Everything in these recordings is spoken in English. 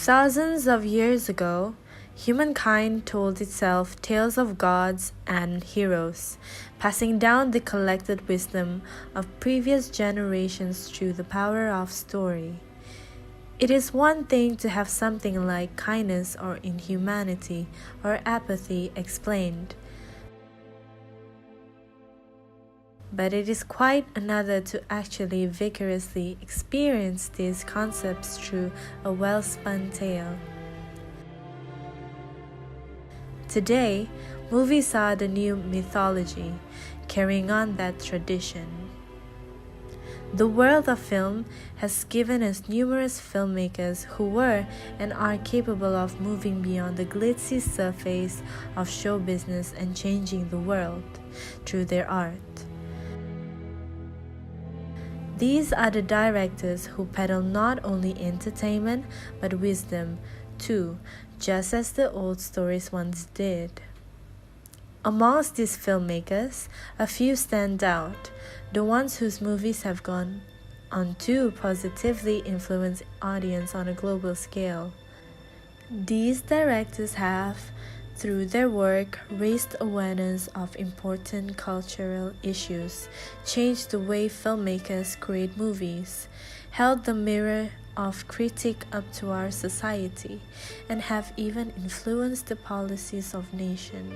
Thousands of years ago, humankind told itself tales of gods and heroes, passing down the collected wisdom of previous generations through the power of story. It is one thing to have something like kindness or inhumanity or apathy explained, but it is quite another to actually vigorously experience these concepts through a well-spun tale. Today, movies are the new mythology, carrying on that tradition. The world of film has given us numerous filmmakers who were and are capable of moving beyond the glitzy surface of show business and changing the world through their art. These are the directors who peddle not only entertainment but wisdom too, just as the old stories once did. Amongst these filmmakers, a few stand out, the ones whose movies have gone on to positively influence audience on a global scale. These directors have, through their work, raised awareness of important cultural issues, changed the way filmmakers create movies, held the mirror of critique up to our society, and have even influenced the policies of nations.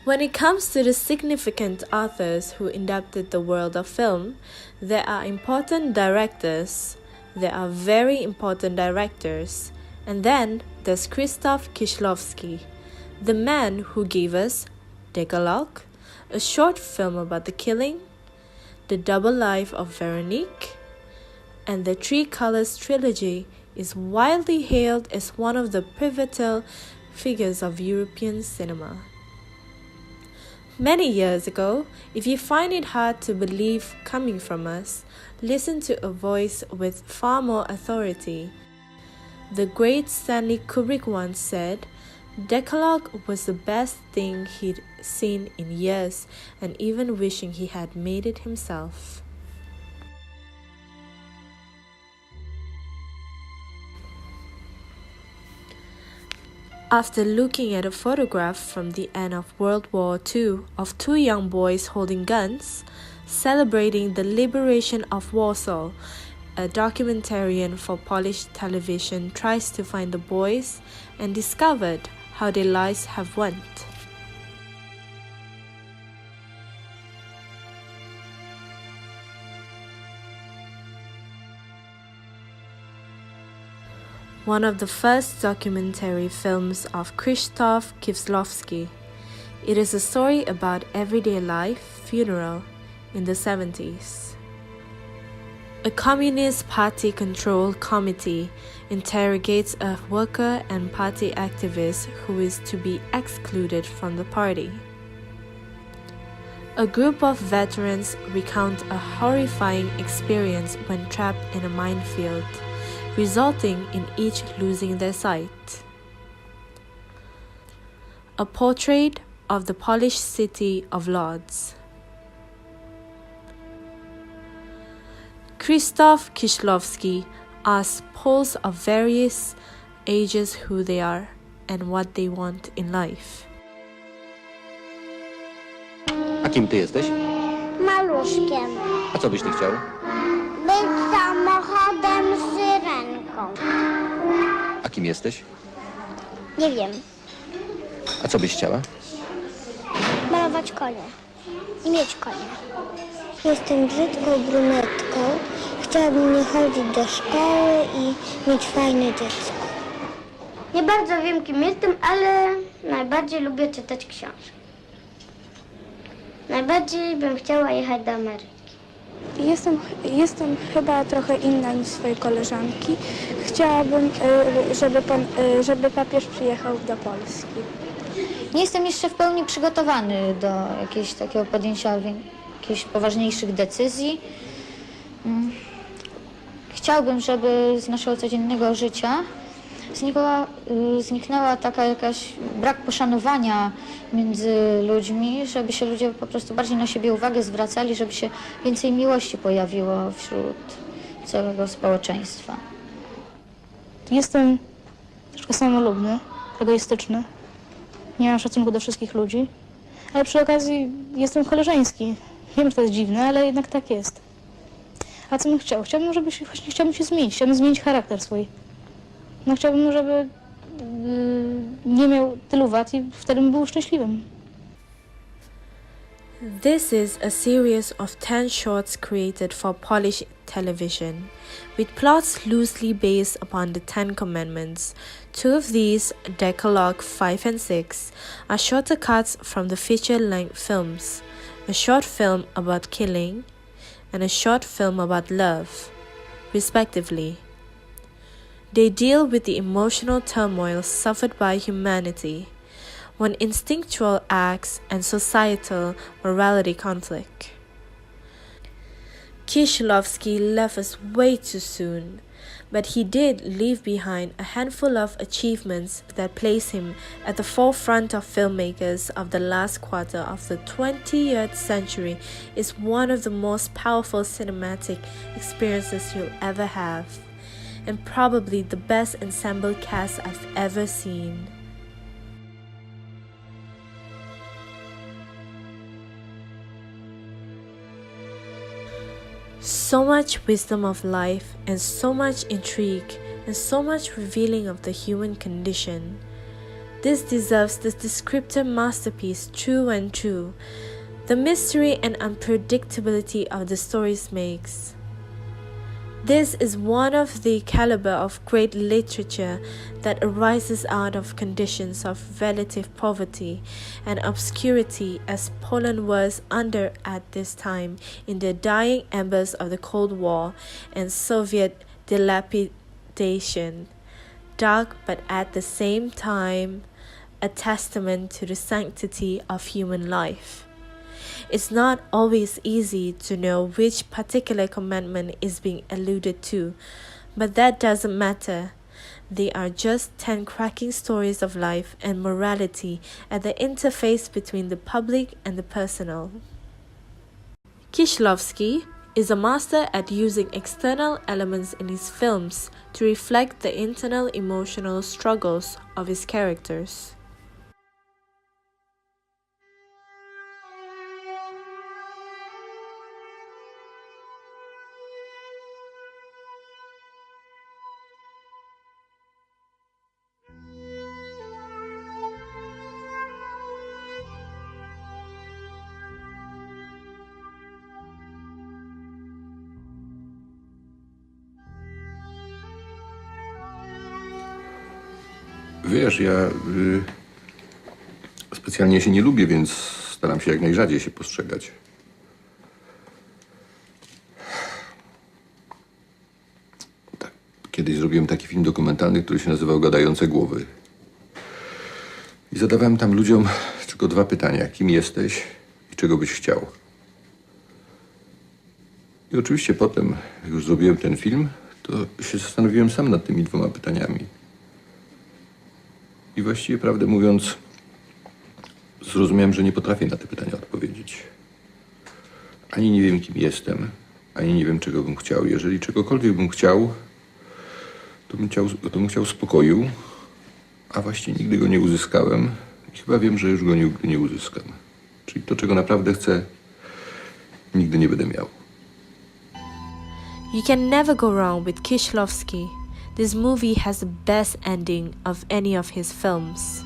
When it comes to the significant authors who adapted the world of film, there are important directors, there are very important directors, and then there's Kieślowski, the man who gave us Decalogue, a short film about the killing, The Double Life of Veronique, and the Three Colors trilogy is widely hailed as one of the pivotal figures of European cinema. Many years ago, if you find it hard to believe coming from us, listen to a voice with far more authority. The great Stanley Kubrick once said, Decalogue was the best thing he'd seen in years, and even wishing he had made it himself. After looking at a photograph from the end of World War II of two young boys holding guns, celebrating the liberation of Warsaw, a documentarian for Polish television tries to find the boys and discovered how their lives have went. One of the first documentary films of Krzysztof Kieślowski. It is a story about everyday life funeral in the 70s. A Communist Party control committee interrogates a worker and party activist who is to be excluded from the party. A group of veterans recount a horrifying experience when trapped in a minefield, resulting in each losing their sight. A portrait of the Polish city of Lodz. Krzysztof Kieślowski asks Poles of various ages who they are and what they want in life. A kim ty jesteś? Maluszkiem. A co byś ty chciał? Być samochodem z syrenką. A kim jesteś? Nie wiem. A co byś chciała? Malować konie. I mieć konie. Jestem brzydką brunetką. Chciałabym nie chodzić do szkoły i mieć fajne dziecko. Nie bardzo wiem, kim jestem, ale najbardziej lubię czytać książki. Najbardziej bym chciała jechać do Ameryki. Jestem chyba trochę inna niż swoje koleżanki. Chciałabym, żeby papież przyjechał do Polski. Nie jestem jeszcze w pełni przygotowany do jakiegoś takiego podjęcia jakichś poważniejszych decyzji. Chciałbym, żeby z naszego codziennego życia zniknęła taka jakaś brak poszanowania między ludźmi, żeby się ludzie po prostu bardziej na siebie uwagę zwracali, żeby się więcej miłości pojawiło wśród całego społeczeństwa. Jestem troszkę samolubny, egoistyczny. Nie mam szacunku do wszystkich ludzi, ale przy okazji jestem koleżeński. Wiem, że to jest dziwne, ale jednak tak jest. A co bym chciał? Chciałbym się zmienić, chciałbym zmienić charakter swój. No chciałbym, żeby nie miał tylu wad i wtedy bym był szczęśliwym. This is a series of 10 shorts created for Polish television, with plots loosely based upon the Ten Commandments. Two of these, Decalogue 5 and 6, are shorter cuts from the feature-length films, a short film about killing and a short film about love, respectively. They deal with the emotional turmoil suffered by humanity, when instinctual acts and societal morality conflict. Kieślowski left us way too soon, but he did leave behind a handful of achievements that place him at the forefront of filmmakers of the last quarter of the 20th century. Is one of the most powerful cinematic experiences you'll ever have, and probably the best ensemble cast I've ever seen. So much wisdom of life, and so much intrigue, and so much revealing of the human condition. This deserves the descriptive masterpiece true and true. The mystery and unpredictability of the stories makes. This is one of the caliber of great literature that arises out of conditions of relative poverty and obscurity as Poland was under at this time in the dying embers of the Cold War and Soviet dilapidation. Dark, but at the same time a testament to the sanctity of human life. It's not always easy to know which particular commandment is being alluded to, but that doesn't matter. They are just 10 cracking stories of life and morality at the interface between the public and the personal. Kieślowski is a master at using external elements in his films to reflect the internal emotional struggles of his characters. Wiesz, ja specjalnie się nie lubię, więc staram się jak najrzadziej się postrzegać. Tak, kiedyś zrobiłem taki film dokumentalny, który się nazywał Gadające głowy. I zadawałem tam ludziom tylko 2 pytania. Kim jesteś i czego byś chciał? I oczywiście potem, jak już zrobiłem ten film, to się zastanowiłem sam nad tymi 2 pytaniami. I właściwie, prawdę mówiąc, zrozumiałem, że nie potrafię na te pytania odpowiedzieć. Ani nie wiem, kim jestem, ani nie wiem, czego bym chciał. Jeżeli czegokolwiek bym chciał, to bym chciał spokoju, a właściwie nigdy go nie uzyskałem i chyba wiem, że już go nigdy nie uzyskam. Czyli to, czego naprawdę chcę, nigdy nie będę miał. You can never go wrong with Kieślowski. This movie has the best ending of any of his films.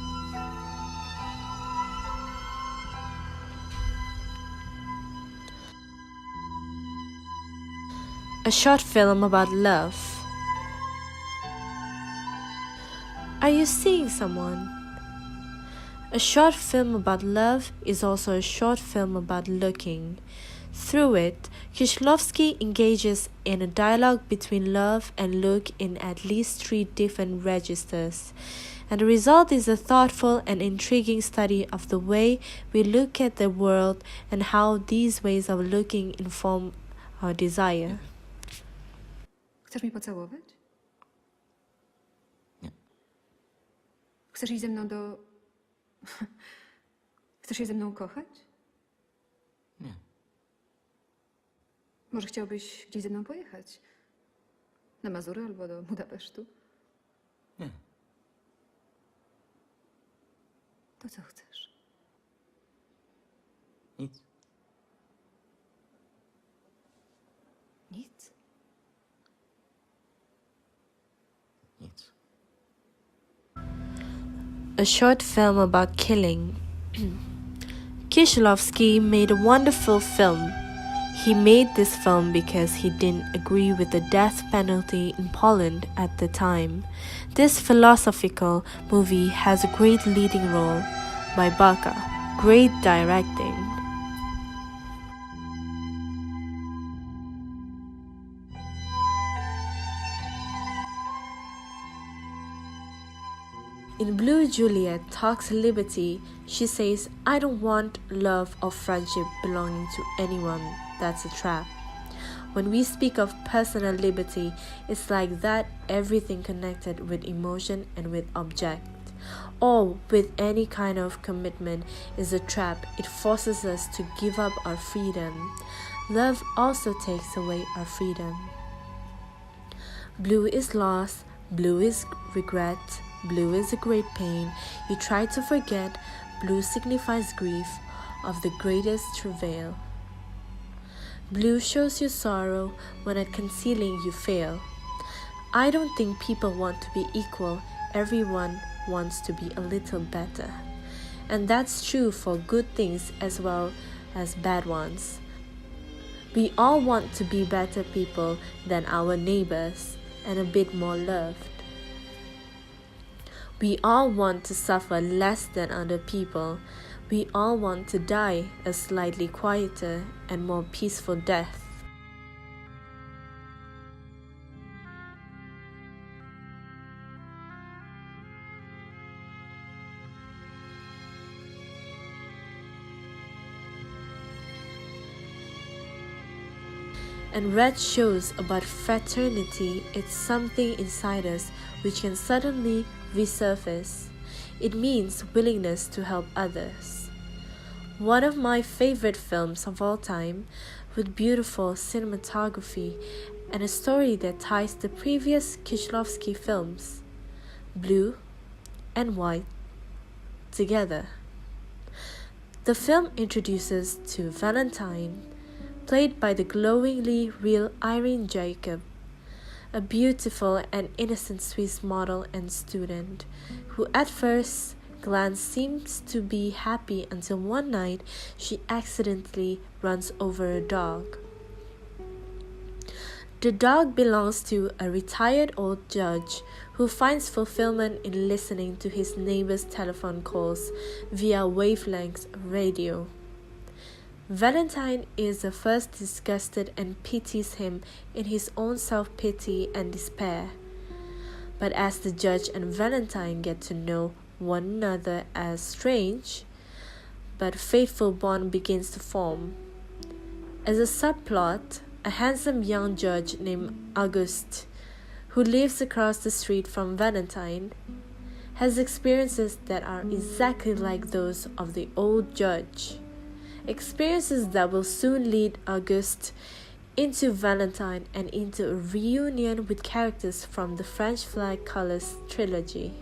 A short film about love. Are you seeing someone? A short film about love is also a short film about looking. Through it, Kieślowski engages in a dialogue between love and look in at least 3 different registers, and the result is a thoughtful and intriguing study of the way we look at the world and how these ways of looking inform our desire. Chcesz mnie pocałować? Nie. Chcesz iść ze mną do... Chcesz się ze mną kochać? Nie. Może chciałbyś gdzieś ze mną pojechać? Na Mazury albo do Budapesztu? Nie. To co chcesz? Nic. Nic? Nic. A short film about killing. Kieślowski made a wonderful film. He made this film because he didn't agree with the death penalty in Poland at the time. This philosophical movie has a great leading role by Baka, great directing. In Blue, Juliet talks liberty. She says, I don't want love or friendship belonging to anyone. That's a trap. When we speak of personal liberty, it's like that everything connected with emotion and with object, or with any kind of commitment, is a trap. It forces us to give up our freedom. Love also takes away our freedom. Blue is loss, blue is regret, blue is a great pain. You try to forget, blue signifies grief of the greatest travail. Blue shows you sorrow when at concealing you fail. I don't think people want to be equal. Everyone wants to be a little better. And that's true for good things as well as bad ones. We all want to be better people than our neighbors and a bit more loved. We all want to suffer less than other people. We all want to die a slightly quieter and more peaceful death. And red shows about fraternity. It's something inside us which can suddenly resurface. It means willingness to help others. One of my favorite films of all time, with beautiful cinematography and a story that ties the previous Kieślowski films, Blue and White, together. The film introduces to Valentine, played by the glowingly real Irene Jacob, a beautiful and innocent Swiss model and student, who at first glance seems to be happy until one night she accidentally runs over a dog. The dog belongs to a retired old judge who finds fulfillment in listening to his neighbor's telephone calls via wavelength radio. Valentine is at first disgusted and pities him in his own self-pity and despair. But as the judge and Valentine get to know one another as strange but faithful bond begins to form. As a subplot, a handsome young judge named Auguste, who lives across the street from Valentine, has experiences that are exactly like those of the old judge. Experiences that will soon lead Auguste into Valentine and into a reunion with characters from the French Flag Colors trilogy.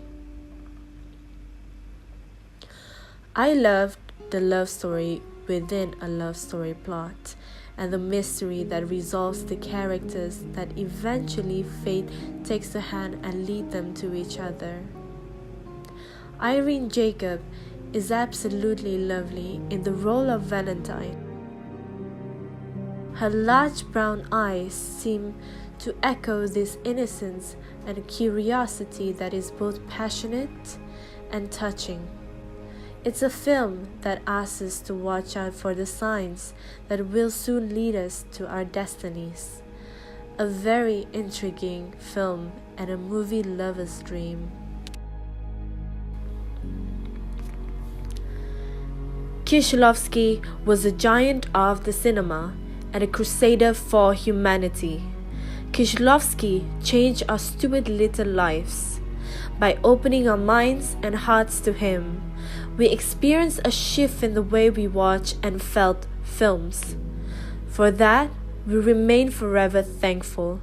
I loved the love story within a love story plot, and the mystery that resolves the characters that eventually fate takes a hand and lead them to each other. Irene Jacob is absolutely lovely in the role of Valentine. Her large brown eyes seem to echo this innocence and curiosity that is both passionate and touching. It's a film that asks us to watch out for the signs that will soon lead us to our destinies. A very intriguing film and a movie lover's dream. Kieślowski was a giant of the cinema and a crusader for humanity. Kieślowski changed our stupid little lives. By opening our minds and hearts to Him, we experience a shift in the way we watch and felt films. For that, we remain forever thankful.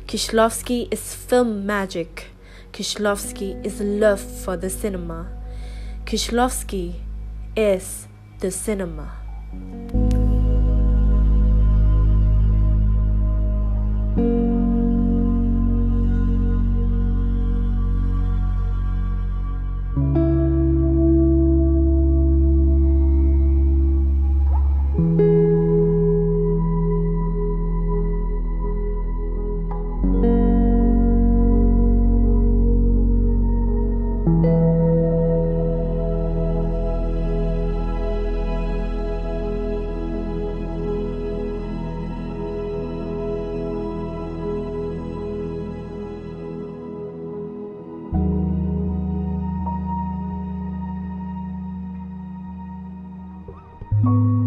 Kieślowski is film magic. Kieślowski is love for the cinema. Kieślowski is the cinema. Thank you.